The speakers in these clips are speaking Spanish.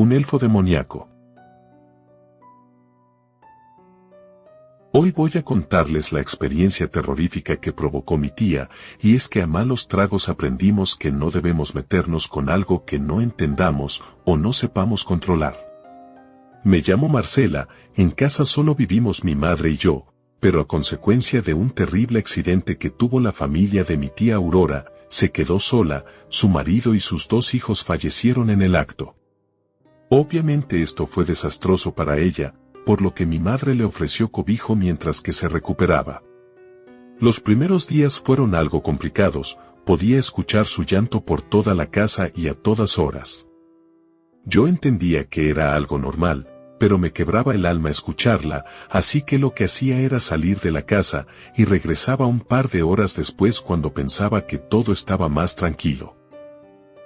un elfo demoníaco. Hoy voy a contarles la experiencia terrorífica que provocó mi tía, y es que a malos tragos aprendimos que no debemos meternos con algo que no entendamos o no sepamos controlar. Me llamo Marcela, en casa solo vivimos mi madre y yo, pero a consecuencia de un terrible accidente que tuvo la familia de mi tía Aurora, se quedó sola, su marido y sus 2 hijos fallecieron en el acto. Obviamente esto fue desastroso para ella, por lo que mi madre le ofreció cobijo mientras que se recuperaba. Los primeros días fueron algo complicados, podía escuchar su llanto por toda la casa y a todas horas. Yo entendía que era algo normal, pero me quebraba el alma escucharla, así que lo que hacía era salir de la casa y regresaba un par de horas después cuando pensaba que todo estaba más tranquilo.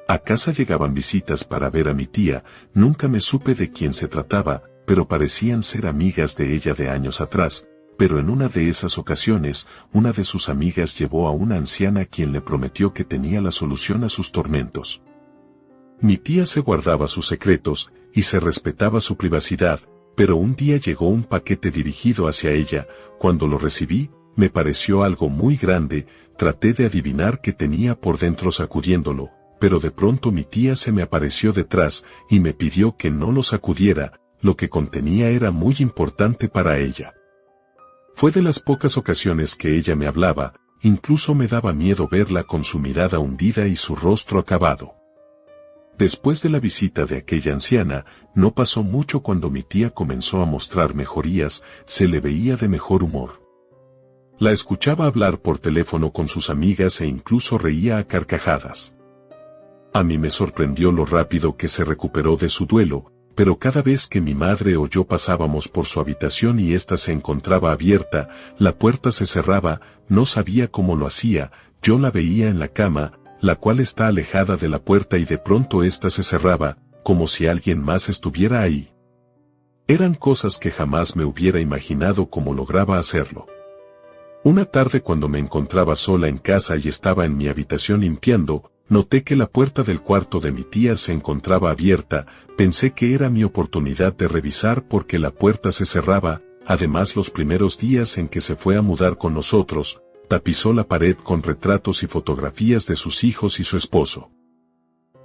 A casa llegaban visitas para ver a mi tía, nunca me supe de quién se trataba, pero parecían ser amigas de ella de años atrás, pero en una de esas ocasiones, una de sus amigas llevó a una anciana quien le prometió que tenía la solución a sus tormentos. Mi tía se guardaba sus secretos y se respetaba su privacidad, pero un día llegó un paquete dirigido hacia ella. Cuando lo recibí, me pareció algo muy grande, traté de adivinar qué tenía por dentro sacudiéndolo, pero de pronto mi tía se me apareció detrás y me pidió que no lo sacudiera, lo que contenía era muy importante para ella. Fue de las pocas ocasiones que ella me hablaba, incluso me daba miedo verla con su mirada hundida y su rostro acabado. Después de la visita de aquella anciana, no pasó mucho cuando mi tía comenzó a mostrar mejorías, se le veía de mejor humor. La escuchaba hablar por teléfono con sus amigas e incluso reía a carcajadas. A mí me sorprendió lo rápido que se recuperó de su duelo, pero cada vez que mi madre o yo pasábamos por su habitación y ésta se encontraba abierta, la puerta se cerraba, no sabía cómo lo hacía, yo la veía en la cama, la cual está alejada de la puerta y de pronto ésta se cerraba, como si alguien más estuviera ahí. Eran cosas que jamás me hubiera imaginado cómo lograba hacerlo. Una tarde cuando me encontraba sola en casa y estaba en mi habitación limpiando, noté que la puerta del cuarto de mi tía se encontraba abierta, pensé que era mi oportunidad de revisar porque la puerta se cerraba, además los primeros días en que se fue a mudar con nosotros, tapizó la pared con retratos y fotografías de sus hijos y su esposo.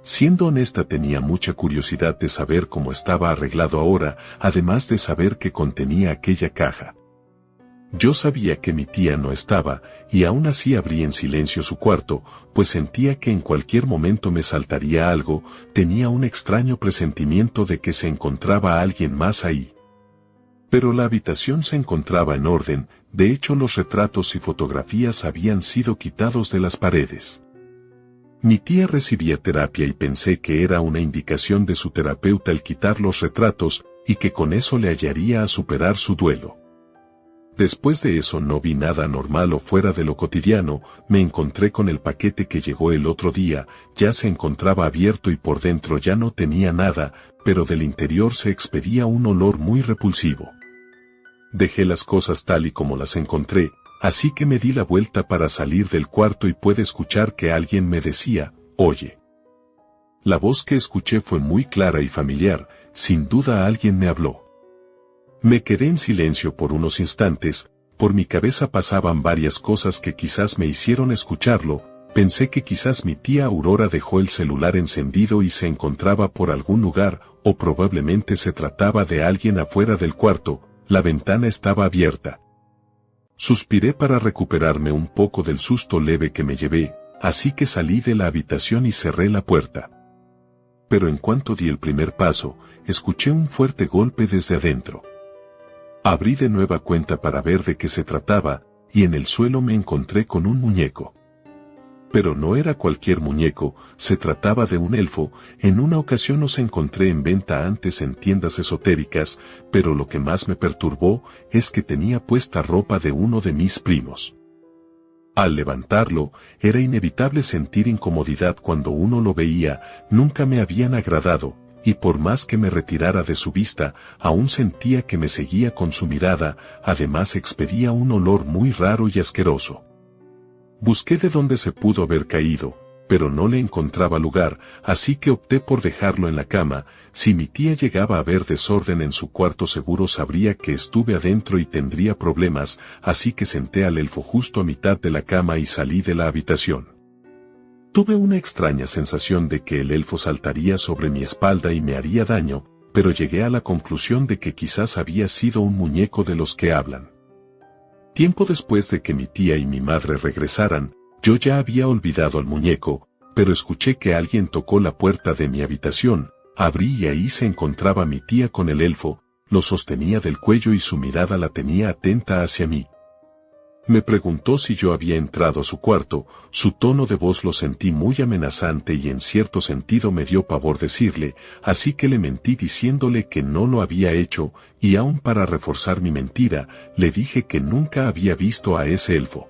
Siendo honesta tenía mucha curiosidad de saber cómo estaba arreglado ahora, además de saber qué contenía aquella caja. Yo sabía que mi tía no estaba, y aún así abrí en silencio su cuarto, pues sentía que en cualquier momento me saltaría algo, tenía un extraño presentimiento de que se encontraba alguien más ahí. Pero la habitación se encontraba en orden, de hecho los retratos y fotografías habían sido quitados de las paredes. Mi tía recibía terapia y pensé que era una indicación de su terapeuta el quitar los retratos, y que con eso le ayudaría a superar su duelo. Después de eso no vi nada anormal o fuera de lo cotidiano, me encontré con el paquete que llegó el otro día, ya se encontraba abierto y por dentro ya no tenía nada, pero del interior se expedía un olor muy repulsivo. Dejé las cosas tal y como las encontré, así que me di la vuelta para salir del cuarto y pude escuchar que alguien me decía, «Oye». La voz que escuché fue muy clara y familiar, sin duda alguien me habló. Me quedé en silencio por unos instantes, por mi cabeza pasaban varias cosas que quizás me hicieron escucharlo, pensé que quizás mi tía Aurora dejó el celular encendido y se encontraba por algún lugar, o probablemente se trataba de alguien afuera del cuarto, la ventana estaba abierta. Suspiré para recuperarme un poco del susto leve que me llevé, así que salí de la habitación y cerré la puerta. Pero en cuanto di el primer paso, escuché un fuerte golpe desde adentro. Abrí de nueva cuenta para ver de qué se trataba, y en el suelo me encontré con un muñeco. Pero no era cualquier muñeco, se trataba de un elfo. En una ocasión los encontré en venta antes en tiendas esotéricas, pero lo que más me perturbó es que tenía puesta ropa de uno de mis primos. Al levantarlo, era inevitable sentir incomodidad cuando uno lo veía, nunca me habían agradado, y por más que me retirara de su vista, aún sentía que me seguía con su mirada, además expedía un olor muy raro y asqueroso. Busqué de dónde se pudo haber caído, pero no le encontraba lugar, así que opté por dejarlo en la cama. Si mi tía llegaba a ver desorden en su cuarto seguro sabría que estuve adentro y tendría problemas, así que senté al elfo justo a mitad de la cama y salí de la habitación. Tuve una extraña sensación de que el elfo saltaría sobre mi espalda y me haría daño, pero llegué a la conclusión de que quizás había sido un muñeco de los que hablan. Tiempo después de que mi tía y mi madre regresaran, yo ya había olvidado al muñeco, pero escuché que alguien tocó la puerta de mi habitación, abrí y ahí se encontraba mi tía con el elfo, lo sostenía del cuello y su mirada la tenía atenta hacia mí. Me preguntó si yo había entrado a su cuarto, su tono de voz lo sentí muy amenazante y en cierto sentido me dio pavor decirle, así que le mentí diciéndole que no lo había hecho, y aún para reforzar mi mentira, le dije que nunca había visto a ese elfo.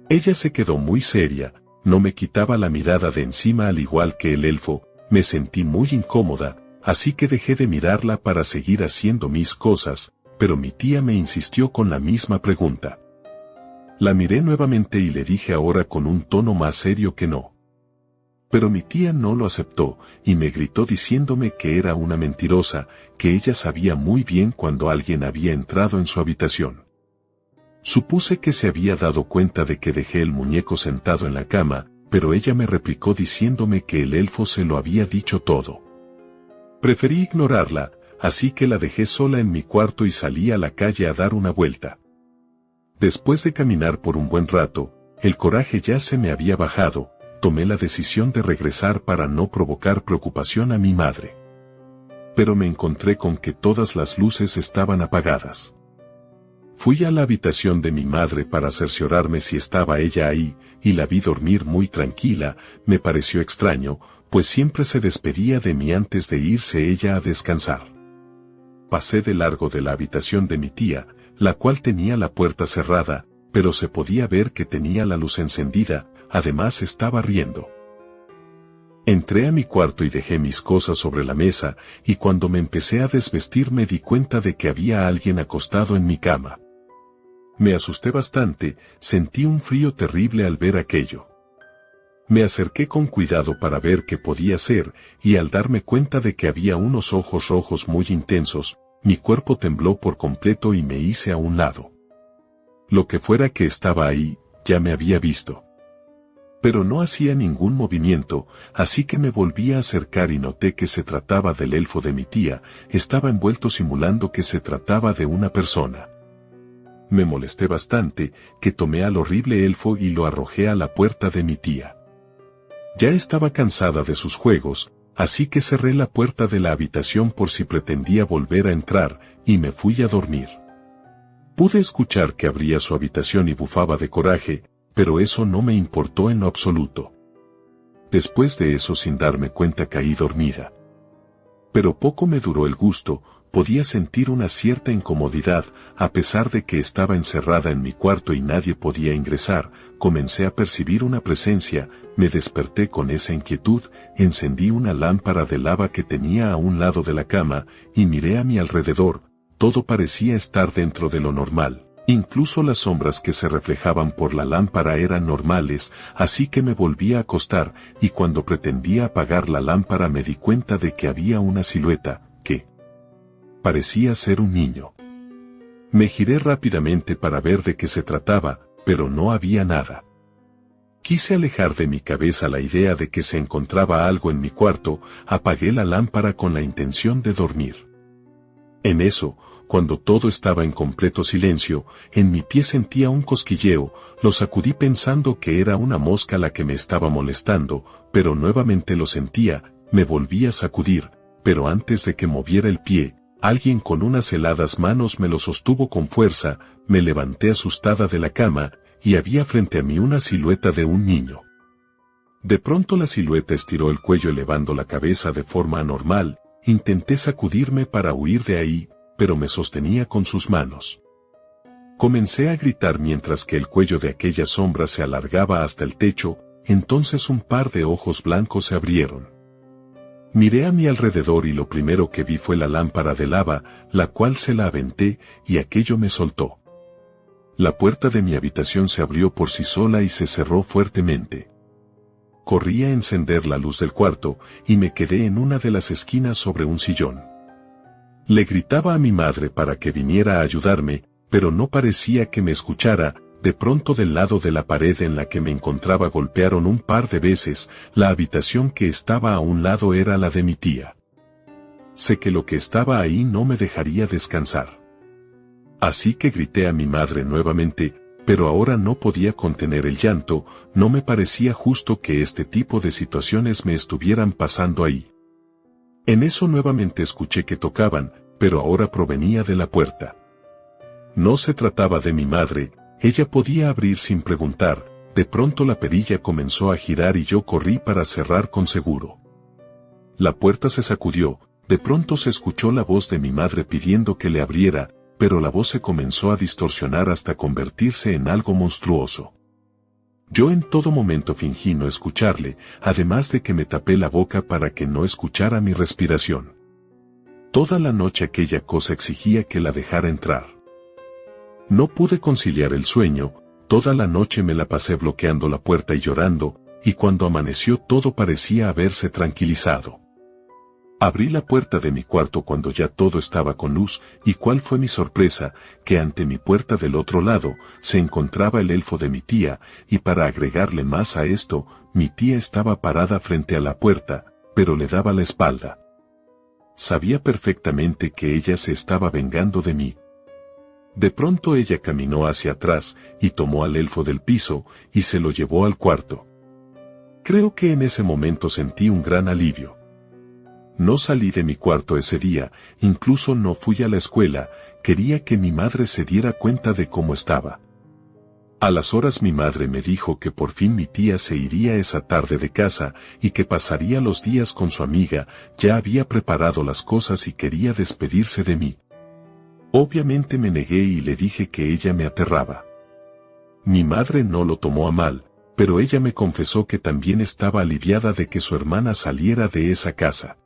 Ella se quedó muy seria, no me quitaba la mirada de encima al igual que el elfo, me sentí muy incómoda, así que dejé de mirarla para seguir haciendo mis cosas, pero mi tía me insistió con la misma pregunta. La miré nuevamente y le dije ahora con un tono más serio que no. Pero mi tía no lo aceptó, y me gritó diciéndome que era una mentirosa, que ella sabía muy bien cuando alguien había entrado en su habitación. Supuse que se había dado cuenta de que dejé el muñeco sentado en la cama, pero ella me replicó diciéndome que el elfo se lo había dicho todo. Preferí ignorarla, así que la dejé sola en mi cuarto y salí a la calle a dar una vuelta. Después de caminar por un buen rato, el coraje ya se me había bajado, tomé la decisión de regresar para no provocar preocupación a mi madre. Pero me encontré con que todas las luces estaban apagadas. Fui a la habitación de mi madre para cerciorarme si estaba ella ahí, y la vi dormir muy tranquila. Me pareció extraño, pues siempre se despedía de mí antes de irse ella a descansar. Pasé de largo de la habitación de mi tía, la cual tenía la puerta cerrada, pero se podía ver que tenía la luz encendida, además estaba riendo. Entré a mi cuarto y dejé mis cosas sobre la mesa, y cuando me empecé a desvestir me di cuenta de que había alguien acostado en mi cama. Me asusté bastante, sentí un frío terrible al ver aquello. Me acerqué con cuidado para ver qué podía ser, y al darme cuenta de que había unos ojos rojos muy intensos, mi cuerpo tembló por completo y me hice a un lado. Lo que fuera que estaba ahí, ya me había visto. Pero no hacía ningún movimiento, así que me volví a acercar y noté que se trataba del elfo de mi tía, estaba envuelto simulando que se trataba de una persona. Me molesté bastante, que tomé al horrible elfo y lo arrojé a la puerta de mi tía. Ya estaba cansada de sus juegos, así que cerré la puerta de la habitación por si pretendía volver a entrar, y me fui a dormir. Pude escuchar que abría su habitación y bufaba de coraje, pero eso no me importó en lo absoluto. Después de eso, sin darme cuenta, caí dormida. Pero poco me duró el gusto, podía sentir una cierta incomodidad, a pesar de que estaba encerrada en mi cuarto y nadie podía ingresar, comencé a percibir una presencia, me desperté con esa inquietud, encendí una lámpara de lava que tenía a un lado de la cama, y miré a mi alrededor, todo parecía estar dentro de lo normal, incluso las sombras que se reflejaban por la lámpara eran normales, así que me volví a acostar, y cuando pretendía apagar la lámpara me di cuenta de que había una silueta, que parecía ser un niño. Me giré rápidamente para ver de qué se trataba, pero no había nada. Quise alejar de mi cabeza la idea de que se encontraba algo en mi cuarto, apagué la lámpara con la intención de dormir. En eso, cuando todo estaba en completo silencio, en mi pie sentía un cosquilleo, lo sacudí pensando que era una mosca la que me estaba molestando, pero nuevamente lo sentía, me volví a sacudir, pero antes de que moviera el pie, alguien con unas heladas manos me lo sostuvo con fuerza, me levanté asustada de la cama, y había frente a mí una silueta de un niño. De pronto la silueta estiró el cuello elevando la cabeza de forma anormal, intenté sacudirme para huir de ahí, pero me sostenía con sus manos. Comencé a gritar mientras que el cuello de aquella sombra se alargaba hasta el techo, entonces un par de ojos blancos se abrieron. Miré a mi alrededor y lo primero que vi fue la lámpara de lava, la cual se la aventé, y aquello me soltó. La puerta de mi habitación se abrió por sí sola y se cerró fuertemente. corrí a encender la luz del cuarto y me quedé en una de las esquinas sobre un sillón. Le gritaba a mi madre para que viniera a ayudarme, pero no parecía que me escuchara. De pronto del lado de la pared en la que me encontraba golpearon un par de veces. La habitación que estaba a un lado era la de mi tía. Sé que lo que estaba ahí no me dejaría descansar. Así que grité a mi madre nuevamente, pero ahora no podía contener el llanto. No me parecía justo que este tipo de situaciones me estuvieran pasando ahí. En eso nuevamente escuché que tocaban, pero ahora provenía de la puerta. No se trataba de mi madre, ella podía abrir sin preguntar. De pronto la perilla comenzó a girar y yo corrí para cerrar con seguro. La puerta se sacudió, de pronto se escuchó la voz de mi madre pidiendo que le abriera, pero la voz se comenzó a distorsionar hasta convertirse en algo monstruoso. Yo en todo momento fingí no escucharle, además de que me tapé la boca para que no escuchara mi respiración. Toda la noche aquella cosa exigía que la dejara entrar. No pude conciliar el sueño, toda la noche me la pasé bloqueando la puerta y llorando, y cuando amaneció todo parecía haberse tranquilizado. Abrí la puerta de mi cuarto cuando ya todo estaba con luz, y cuál fue mi sorpresa, que ante mi puerta del otro lado, se encontraba el elfo de mi tía, y para agregarle más a esto, mi tía estaba parada frente a la puerta, pero le daba la espalda. Sabía perfectamente que ella se estaba vengando de mí. De pronto ella caminó hacia atrás, y tomó al elfo del piso, y se lo llevó al cuarto. Creo que en ese momento sentí un gran alivio. No salí de mi cuarto ese día, incluso no fui a la escuela, quería que mi madre se diera cuenta de cómo estaba. A las horas mi madre me dijo que por fin mi tía se iría esa tarde de casa y que pasaría los días con su amiga. Ya había preparado las cosas y quería despedirse de mí. Obviamente me negué y le dije que ella me aterraba. Mi madre no lo tomó a mal, pero ella me confesó que también estaba aliviada de que su hermana saliera de esa casa.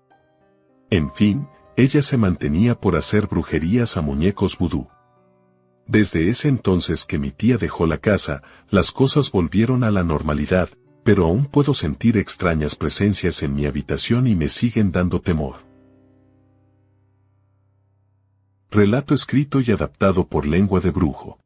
En fin, ella se mantenía por hacer brujerías a muñecos vudú. Desde ese entonces que mi tía dejó la casa, las cosas volvieron a la normalidad, pero aún puedo sentir extrañas presencias en mi habitación y me siguen dando temor. Relato escrito y adaptado por Lengua de Brujo.